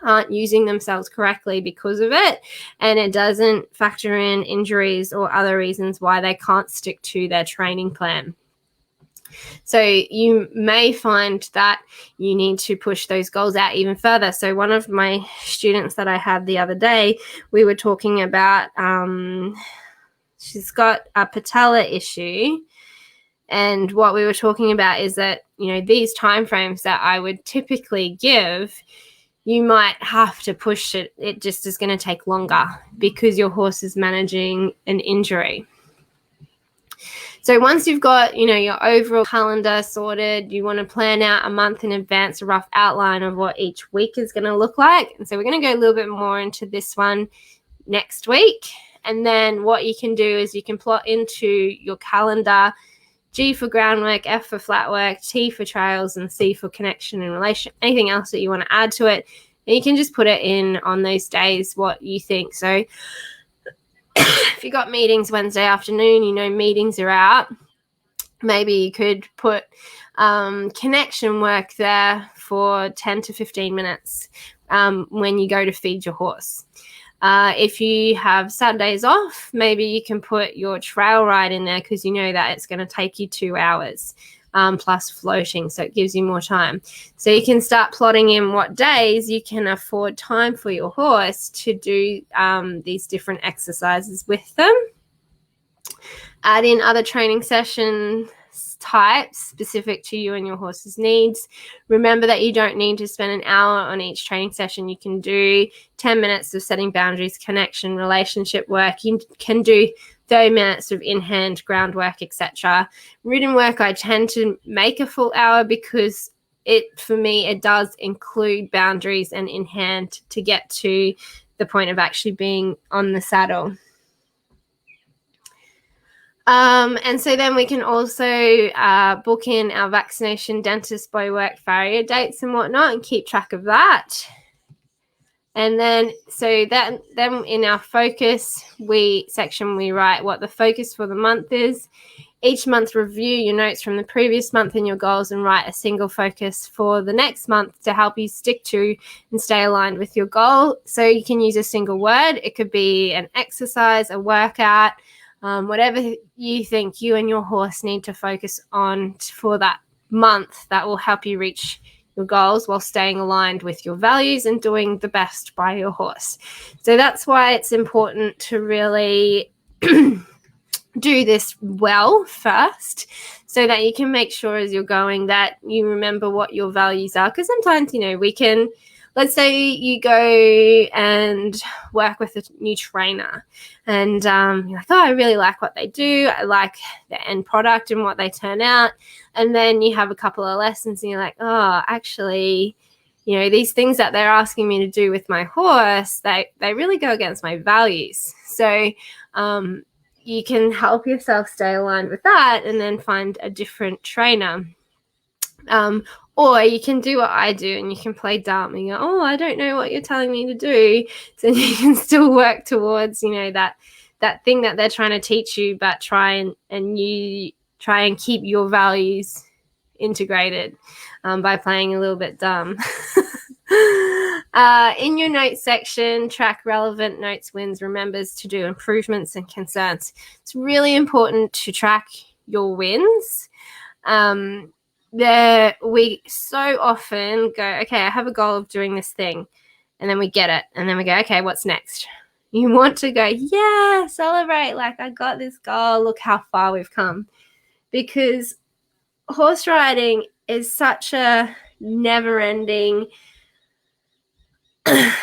S1: aren't using themselves correctly because of it. And it doesn't factor in injuries or other reasons why they can't stick to their training plan. So you may find that you need to push those goals out even further. So one of my students that I had the other day, we were talking about, she's got a patella issue. And what we were talking about is that, these timeframes that I would typically give, you might have to push it. It just is going to take longer because your horse is managing an injury. So once you've got, your overall calendar sorted, you want to plan out a month in advance, a rough outline of what each week is going to look like. And so we're going to go a little bit more into this one next week. And then what you can do is you can plot into your calendar G for groundwork, F for flat work, T for trails, and C for connection and relation. Anything else that you want to add to it. And you can just put it in on those days what you think. So if you got meetings Wednesday afternoon, meetings are out. Maybe you could put connection work there for 10 to 15 minutes when you go to feed your horse. If you have Saturdays off, maybe you can put your trail ride in there because you know that it's going to take you 2 hours plus floating, so it gives you more time. So you can start plotting in what days you can afford time for your horse to do these different exercises with them. Add in other training session types specific to you and your horse's needs. Remember that you don't need to spend an hour on each training session. You can do 10 minutes of setting boundaries, connection, relationship work. You can do 30 minutes of in-hand groundwork, etc. Written work, I tend to make a full hour because for me, it does include boundaries and in-hand to get to the point of actually being on the saddle. And so then we can also book in our vaccination, dentist, boy work, farrier dates and whatnot and keep track of that. And then then in our focus section, we write what the focus for the month is. Each month, review your notes from the previous month and your goals and write a single focus for the next month to help you stick to and stay aligned with your goal. So you can use a single word. It could be an exercise, a workout, whatever you think you and your horse need to focus on for that month that will help you reach your goals while staying aligned with your values and doing the best by your horse. So that's why it's important to really do this well first, so that you can make sure as you're going that you remember what your values are. Because sometimes, we can, let's say you go and work with a new trainer and you're like, oh, I really like what they do. I like the end product and what they turn out. And then you have a couple of lessons and you're like, oh, actually, these things that they're asking me to do with my horse, they really go against my values. So you can help yourself stay aligned with that and then find a different trainer. Or you can do what I do and you can play dumb and go, oh, I don't know what you're telling me to do. So you can still work towards, that thing that they're trying to teach you, but try and keep your values integrated by playing a little bit dumb. In your notes section, track relevant notes, wins, remembers, to do improvements and concerns. It's really important to track your wins. We so often go, okay, I have a goal of doing this thing, and then we get it, and then we go, okay, what's next? You want to go, yeah, celebrate, like I got this goal, look how far we've come. Because horse riding is such a never-ending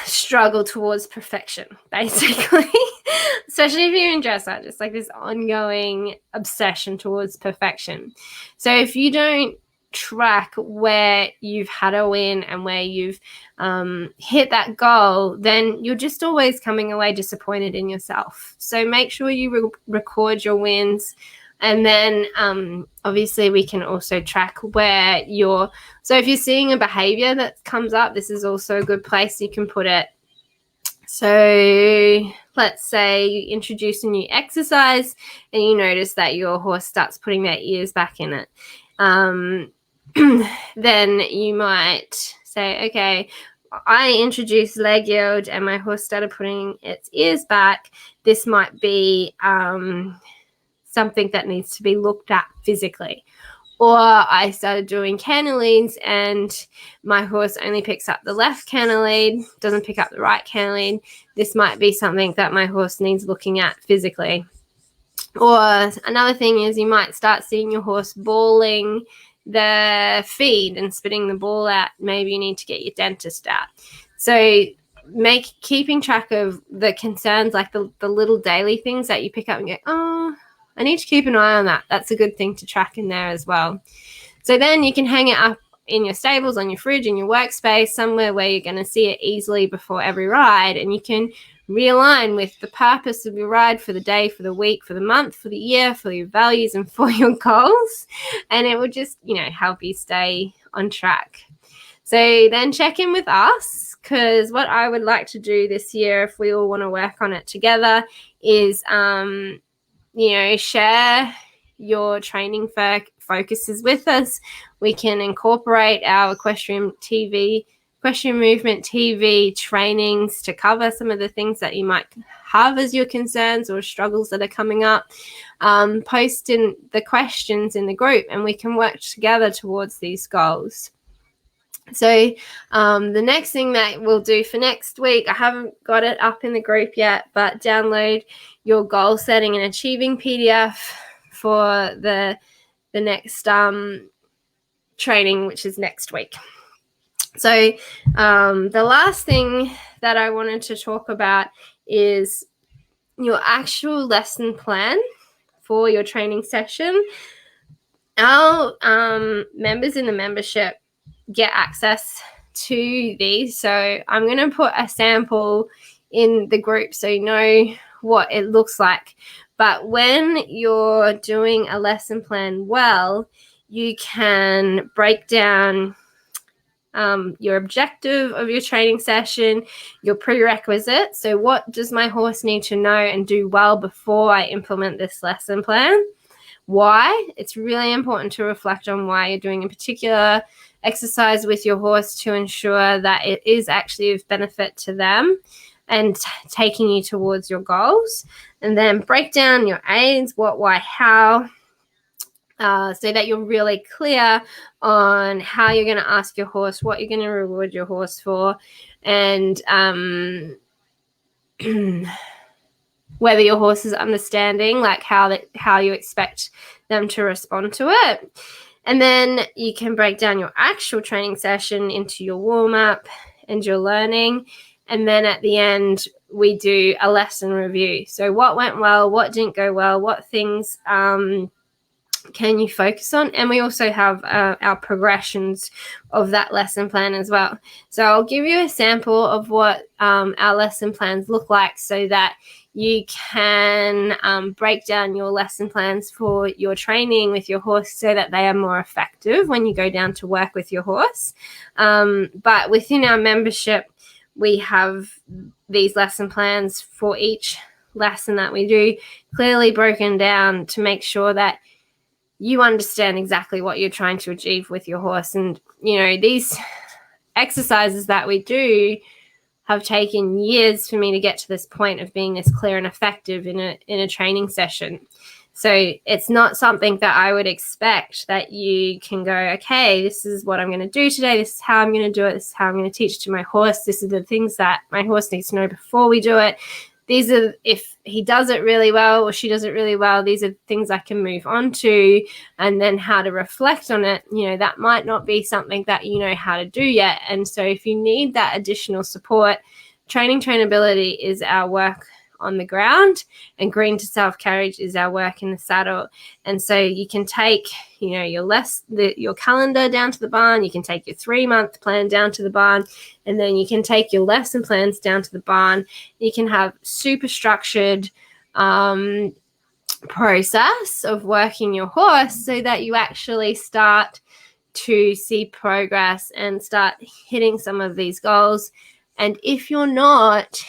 S1: struggle towards perfection, basically. Especially if you're in dressage, it's like this ongoing obsession towards perfection. So if you don't track where you've had a win and where you've hit that goal, then you're just always coming away disappointed in yourself. So make sure you record your wins. And then obviously we can also track where so if you're seeing a behavior that comes up, this is also a good place you can put it. So let's say you introduce a new exercise and you notice that your horse starts putting their ears back in it. Then you might say, okay, I introduced leg yield and my horse started putting its ears back. This might be something that needs to be looked at physically. Or I started doing canter leads and my horse only picks up the left canter lead, doesn't pick up the right canter lead. This might be something that my horse needs looking at physically. Or another thing is you might start seeing your horse balling the feed and spitting the ball out. Maybe you need to get your dentist out. So keeping track of the concerns, like the little daily things that you pick up and go, oh, I need to keep an eye on that. That's a good thing to track in there as well. So then you can hang it up in your stables, on your fridge, in your workspace, somewhere where you're going to see it easily before every ride. And you can realign with the purpose of your ride for the day, for the week, for the month, for the year, for your values and for your goals. And it will just, help you stay on track. So then check in with us, because what I would like to do this year, if we all want to work on it together, is share your training focuses with us. We can incorporate our equestrian movement TV trainings to cover some of the things that you might have as your concerns or struggles that are coming up. Post in the questions in the group and we can work together towards these goals. So the next thing that we'll do for next week, I haven't got it up in the group yet, but download your goal setting and achieving PDF for the next training, which is next week. So the last thing that I wanted to talk about is your actual lesson plan for your training session. Our members in the membership get access to these. So I'm going to put a sample in the group so you know what it looks like. But when you're doing a lesson plan well, you can break down your objective of your training session, your prerequisites. So what does my horse need to know and do well before I implement this lesson plan? Why? It's really important to reflect on why you're doing a particular exercise with your horse to ensure that it is actually of benefit to them and taking you towards your goals. And then break down your aids, what, why, how, so that you're really clear on how you're going to ask your horse, what you're going to reward your horse for, and whether your horse is understanding, like how you expect them to respond to it. And then you can break down your actual training session into your warm-up and your learning. And then at the end, we do a lesson review. So what went well, what didn't go well, what things can you focus on? And we also have our progressions of that lesson plan as well. So I'll give you a sample of what our lesson plans look like so that you can break down your lesson plans for your training with your horse so that they are more effective when you go down to work with your horse. But within our membership, we have these lesson plans for each lesson that we do, clearly broken down to make sure that you understand exactly what you're trying to achieve with your horse. And, you know, these exercises that we do have taken years for me to get to this point of being this clear and effective in a training session. So it's not something that I would expect that you can go, okay, this is what I'm going to do today. This is how I'm going to do it. This is how I'm going to teach to my horse. This are the things that my horse needs to know before we do it. These are, if he does it really well or she does it really well, these are things I can move on to, and then how to reflect on it. You know, that might not be something that you know how to do yet. And so if you need that additional support, training trainability is our work on the ground, and green to self carriage is our work in the saddle. And so you can take, you know, your calendar down to the barn, you can take your 3-month plan down to the barn, and then you can take your lesson plans down to the barn. You can have super structured process of working your horse so that you actually start to see progress and start hitting some of these goals. And if you're not,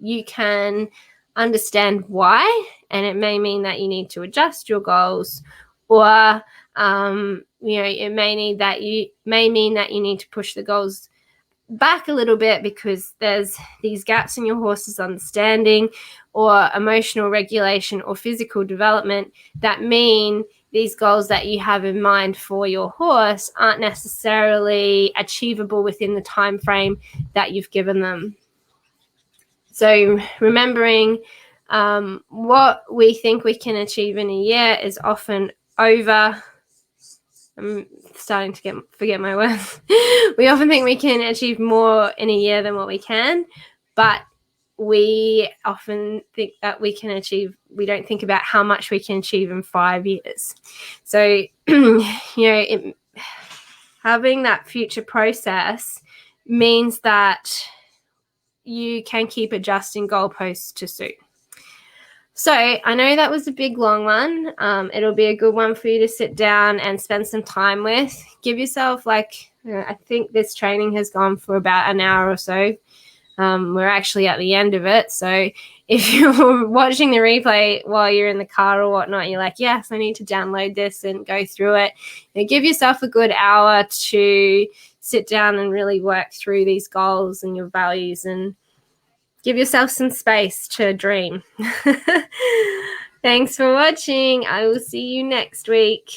S1: you can understand why, and it may mean that you need to adjust your goals, or it may mean that you need to push the goals back a little bit because there's these gaps in your horse's understanding or emotional regulation or physical development that mean these goals that you have in mind for your horse aren't necessarily achievable within the time frame that you've given them. So remembering what we think we can achieve in a year is often over. I'm starting to forget my words. We often think we can achieve more in a year than what we can, but we often think that we don't think about how much we can achieve in 5 years. So, having that future process means that you can keep adjusting goalposts to suit. So I know that was a big, long one. It'll be a good one for you to sit down and spend some time with. Give yourself I think this training has gone for about an hour or so. We're actually at the end of it. So if you're watching the replay while you're in the car or whatnot, you're like, yes, I need to download this and go through it. Give yourself a good hour to sit down and really work through these goals and your values, and give yourself some space to dream. Thanks for watching. I will see you next week.